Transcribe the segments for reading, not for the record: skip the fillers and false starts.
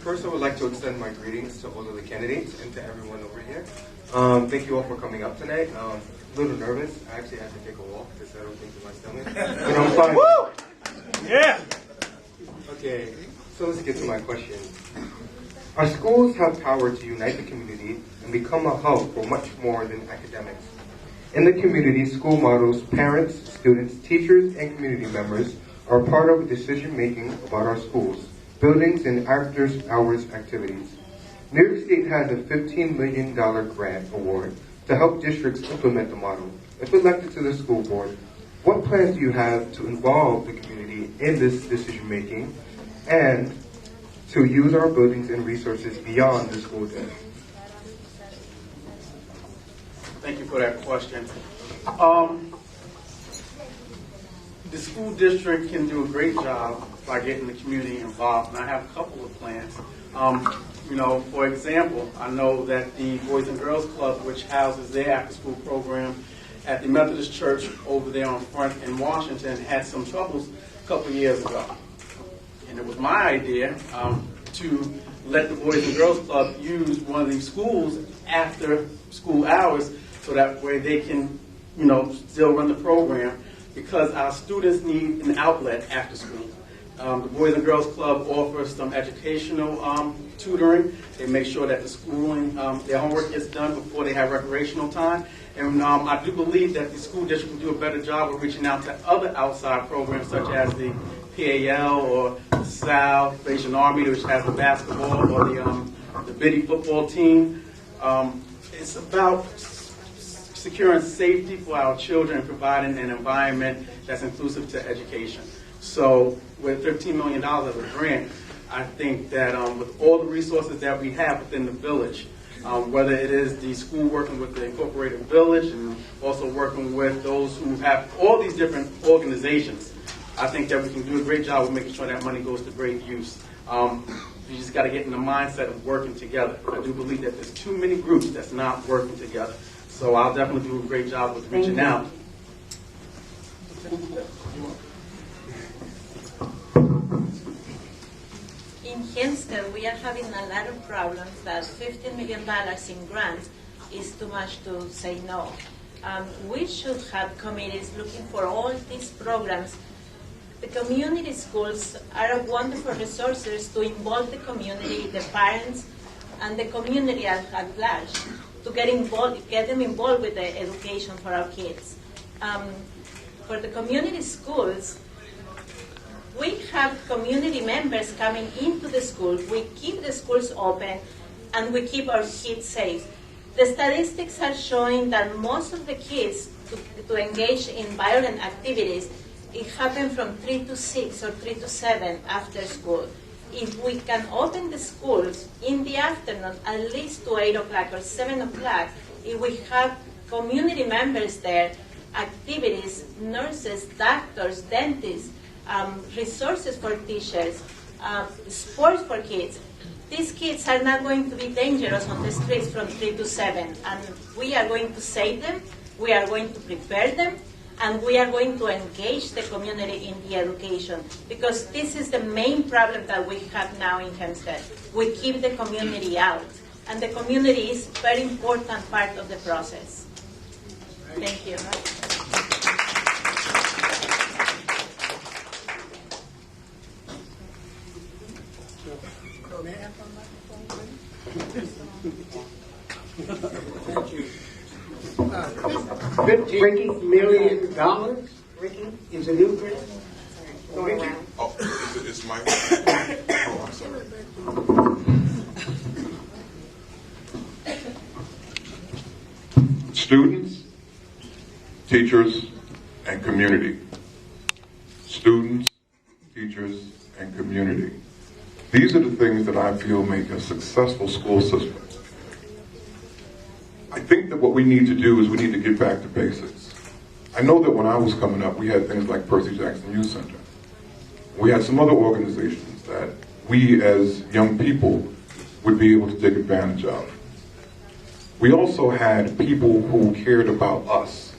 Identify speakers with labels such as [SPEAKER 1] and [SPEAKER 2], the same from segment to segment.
[SPEAKER 1] First, I would like to extend my greetings to all of the candidates and to everyone over here. Thank you all for coming up tonight. A little nervous. I actually had to take a walk because I don't think in my stomach. But I'm fine.
[SPEAKER 2] Woo! Yeah!
[SPEAKER 1] Okay, so let's get to my question. Our schools have power to unite the community and become a hub for much more than academics. In the community, school models, parents, students, teachers, and community members are part of decision-making about our schools, buildings, and after-hours activities. New York State has a $15 million grant award to help districts implement the model. If elected to the school board, what plans do you have to involve the community in this decision-making and to use our buildings and resources beyond the school day?
[SPEAKER 2] Thank you for that question. The school district can do a great job by getting the community involved, and I have a couple of plans. For example, I know that the Boys and Girls Club, which houses their after-school program at the Methodist Church over there on Front in Washington, had some troubles a couple of years ago. And it was my idea to let the Boys and Girls Club use one of these schools after school hours so that way they can, still run the program, because our students need an outlet after school. The Boys and Girls Club offers some educational tutoring. They make sure that the schooling, their homework gets done before they have recreational time. And I do believe that the school district can do a better job of reaching out to other outside programs such as the PAL or the Salvation Army, which has the basketball, or the Biddy football team. It's about securing safety for our children and providing an environment that's inclusive to education. So with $13 million of a grant, I think that with all the resources that we have within the village, whether it is the school working with the Incorporated Village and also working with those who have all these different organizations, I think that we can do a great job of making sure that money goes to great use. You just got to get in the mindset of working together. I do believe that there's too many groups that's not working together. So I'll definitely do a great job with reaching out.
[SPEAKER 3] In Hempstead, we are having a lot of problems that $15 million in grants is too much to say no. We should have committees looking for all these programs. The community schools are wonderful resources to involve the community, the parents, and the community at large, to get them involved with the education for our kids. For the community schools, we have community members coming into the school. We keep the schools open, and we keep our kids safe. The statistics are showing that most of the kids to engage in violent activities, it happens from 3 to 6 or 3 to 7 after school. If we can open the schools in the afternoon, at least to 8 o'clock or 7 o'clock, if we have community members there, activities, nurses, doctors, dentists, resources for teachers, sports for kids, these kids are not going to be dangerous on the streets from 3 to 7. And we are going to save them, we are going to prepare them, and we are going to engage the community in the education, because this is the main problem that we have now in Hempstead. We keep the community out, and the community is a very important part of the process. Thank you.
[SPEAKER 4] Thank you. $15 million, Ricky, is a new grant.
[SPEAKER 5] Ricky? Oh, it's my. Oh, I'm sorry. Students, teachers, and community. Students, teachers, and community. These are the things that I feel make a successful school system. I think that what we need to do is we need to get back to basics. I know that when I was coming up, we had things like Percy Jackson Youth Center. We had some other organizations that we as young people would be able to take advantage of. We also had people who cared about us.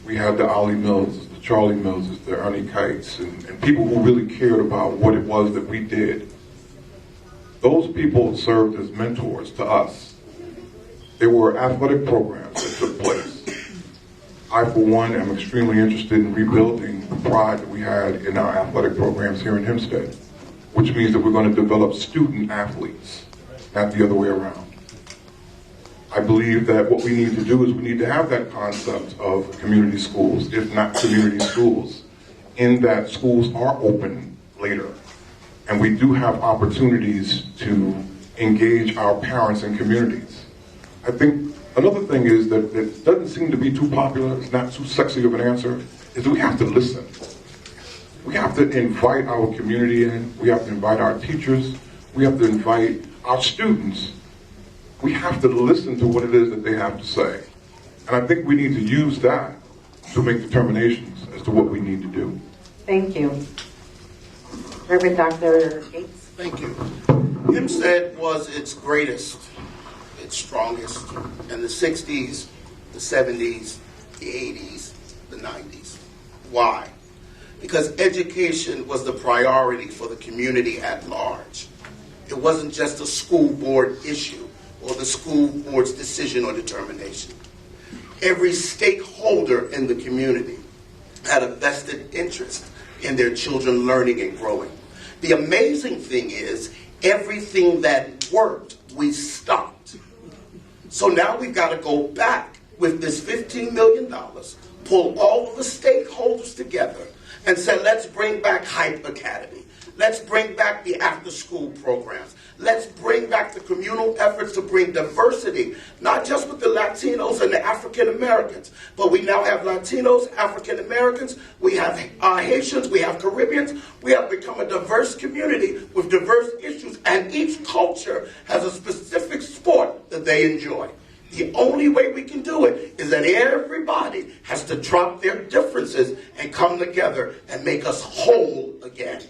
[SPEAKER 5] We had the Ollie Mills, the Charlie Millses, the Ernie Kites, and people who really cared about what it was that we did Those people served as mentors to us. There were athletic programs that took place. I, for one, am extremely interested in rebuilding the pride that we had in our athletic programs here in Hempstead, which means that we're going to develop student athletes, not the other way around. I believe that what we need to do is we need to have that concept of community schools, if not community schools, in that schools are open later. And we do have opportunities to engage our parents and communities. I think another thing is that it doesn't seem to be too popular, it's not too sexy of an answer, is that we have to listen. We have to invite our community in, we have to invite our teachers, we have to invite our students. We have to listen to what it is that they have to say. And I think we need to use that to make determinations as to what we need to do.
[SPEAKER 6] Thank you. Reverend Dr. Gates.
[SPEAKER 7] Thank you. Hempstead was its greatest, its strongest in the 60s, the 70s, the 80s, the 90s. Why? Because education was the priority for the community at large. It wasn't just a school board issue or the school board's decision or determination. Every stakeholder in the community had a vested interest in their children learning and growing. The amazing thing is, everything that worked, we stopped. So now we've got to go back with this $15 million, pull all of the stakeholders together, and say, let's bring back Hype Academy. Let's bring back the after-school programs. Let's bring back the communal efforts to bring diversity, not just with the Latinos and the African Americans, but we now have Latinos, African Americans, we have Haitians, we have Caribbeans. We have become a diverse community with diverse issues, and each culture has a specific sport that they enjoy. The only way we can do it is that everybody has to drop their differences and come together and make us whole again.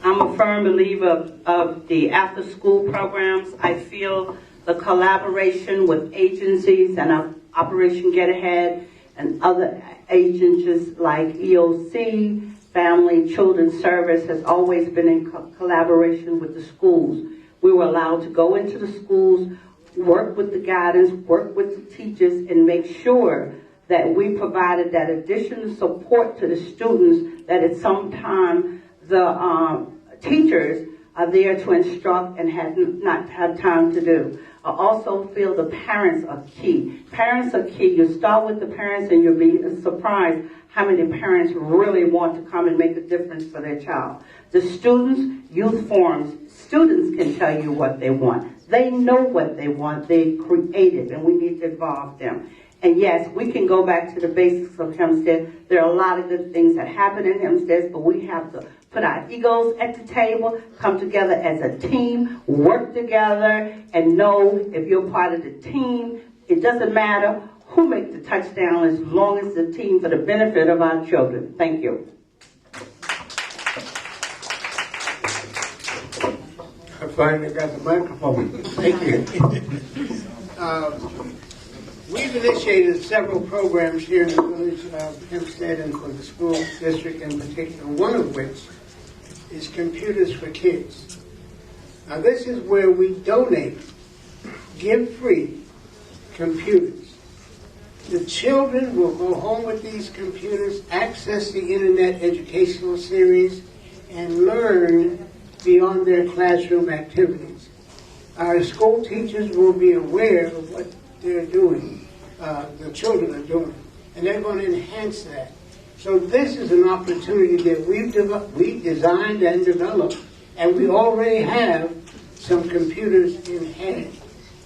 [SPEAKER 6] I'm a firm believer of the after-school programs. I feel the collaboration with agencies and Operation Get Ahead and other agencies like EOC, Family Children's Service, has always been in collaboration with the schools. We were allowed to go into the schools, work with the guidance, work with the teachers, and make sure that we provided that additional support to the students that at some time the teachers are there to instruct and have not had time to do. I also feel the parents are key. Parents are key. You start with the parents and you'll be surprised how many parents really want to come and make a difference for their child. The students, youth forums, students can tell you what they want. They know what they want. They create it, and we need to involve them. And yes, we can go back to the basics of Hempstead. There are a lot of good things that happen in Hempstead, but we have to put our egos at the table, come together as a team, work together, and know if you're part of the team, it doesn't matter who makes the touchdown as long as the team for the benefit of our children. Thank you.
[SPEAKER 4] I finally got the microphone. Thank you. We've initiated several programs here in the village of Hempstead and for the school district in particular, one of which is Computers for Kids. Now this is where we donate, give free computers. The children will go home with these computers, access the internet educational series, and learn beyond their classroom activities. Our school teachers will be aware of what they're doing, the children are doing, and they're going to enhance that. So this is an opportunity that we designed and developed, and we already have some computers in hand.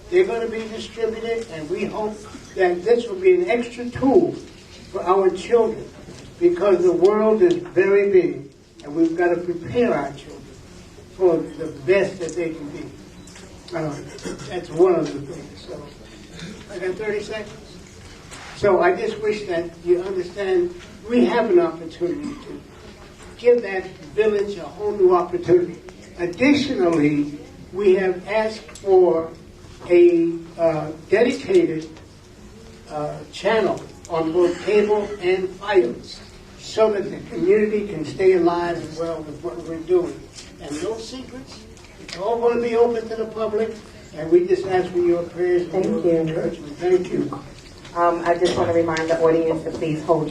[SPEAKER 4] They're going to be distributed, and we hope that this will be an extra tool for our children, because the world is very big, and we've got to prepare our children for the best that they can be. That's one of the things. So I got 30 seconds. So I just wish that you understand we have an opportunity to give that village a whole new opportunity. Additionally, we have asked for a dedicated channel on both cable and Fios, so that the community can stay alive and well with what we're doing. And no secrets. It's all going to be open to the public, and we just ask for your prayers and
[SPEAKER 8] Thank
[SPEAKER 4] your
[SPEAKER 8] you.
[SPEAKER 4] encouragement. Thank you.
[SPEAKER 8] I just want to remind the audience to please hold